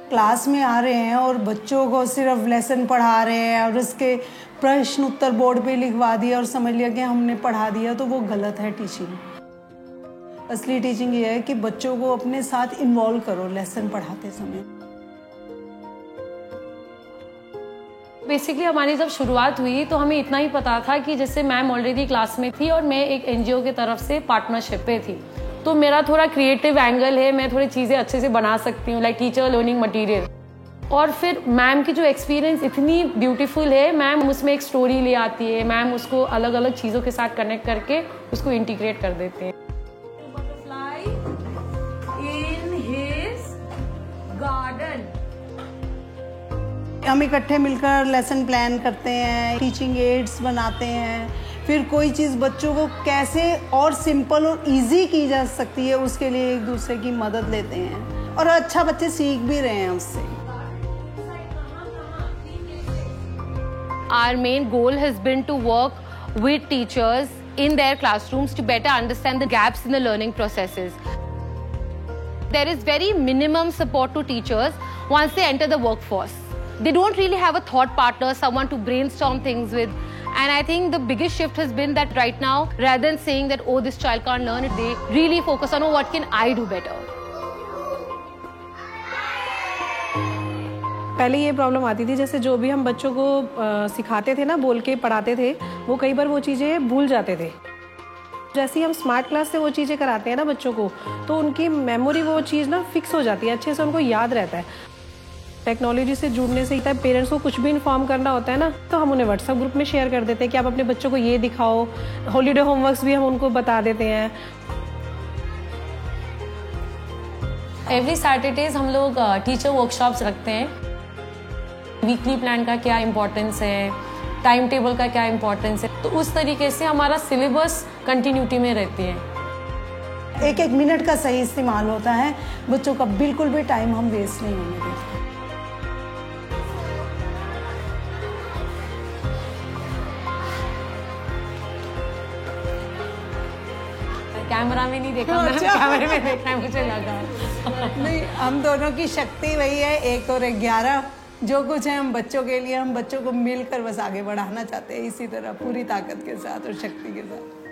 Class में आ रहे हैं और बच्चों को सिर्फ लेसन पढ़ा रहे हैं और उसके प्रश्न उत्तर बोर्ड पे लिखवा दिया और समझ लिया कि हमने पढ़ा दिया, तो वो गलत है टीचिंग। असली टीचिंग ये है कि बच्चों को अपने साथ इन्वॉल्व करो लेसन पढ़ाते समय। बेसिकली हमारी जब शुरुआत हुई तो हमें इतना ही पता था कि जैसे मैम ऑलरेडी क्लास में थी और मैं एक एनजीओ की तरफ से पार्टनरशिप पे थी, तो मेरा थोड़ा क्रिएटिव एंगल है, मैं थोड़ी चीज़ें अच्छे से बना सकती हूँ, लाइक टीचर लर्निंग मटेरियल। और फिर मैम की जो एक्सपीरियंस इतनी ब्यूटीफुल है, मैम उसमें एक स्टोरी ले आती है, मैम उसको अलग अलग चीज़ों के साथ कनेक्ट करके उसको इंटीग्रेट कर देते हैं। Butterfly in his garden. हम इकट्ठे मिलकर लेसन प्लान करते हैं, टीचिंग एड्स बनाते हैं, फिर कोई चीज़ बच्चों को कैसे और सिंपल और इजी की जा सकती है उसके लिए एक दूसरे की मदद लेते हैं और अच्छा बच्चे सीख भी रहे हैं उससे। Our main goal has been to work with teachers in their classrooms to better understand the gaps in the learning processes. There is very minimum support to teachers once they enter the workforce. They don't really have a thought partner, someone to brainstorm things with. And I think the biggest shift has been that right now, rather than saying that, oh, this child can't learn it, they really focus on, oh, what can I do better? पहले ये problem आती थी, जैसे जो भी हम बच्चों को सिखाते थे ना, बोल के पढ़ाते थे, वो कई बार वो चीज़ें भूल जाते थे। जैसे ही हम स्मार्ट क्लास से वो चीज़ें कराते हैं ना बच्चों को, तो उनकी मेमोरी वो चीज़ ना फिक्स हो जाती है, अच्छे से उनको याद रहता है। टेक्नोलॉजी से जुड़ने से पेरेंट्स को कुछ भी इन्फॉर्म करना होता है ना, तो हम उन्हें व्हाट्सएप ग्रुप में शेयर कर देते हैं कि आप अपने बच्चों को ये दिखाओ। हॉलीडे होमवर्क्स भी हम उनको बता देते हैं। एवरी सैटरडेज हम लोग टीचर वर्कशॉप्स रखते हैं। वीकली प्लान का क्या इम्पोर्टेंस है, टाइम टेबल का क्या इम्पोर्टेंस है, तो उस तरीके से हमारा सिलेबस कंटिन्यूटी में रहती है। एक मिनट का सही इस्तेमाल होता है, बच्चों का बिल्कुल भी टाइम हम वेस्ट नहीं होने देते। कैमरा में नहीं देखा, अच्छा। कैमरे में देखा है, मुझे लगा। नहीं, हम दोनों की शक्ति वही है, 1 और 11। जो कुछ है हम बच्चों के लिए, हम बच्चों को मिलकर बस आगे बढ़ाना चाहते हैं, इसी तरह पूरी ताकत के साथ और शक्ति के साथ।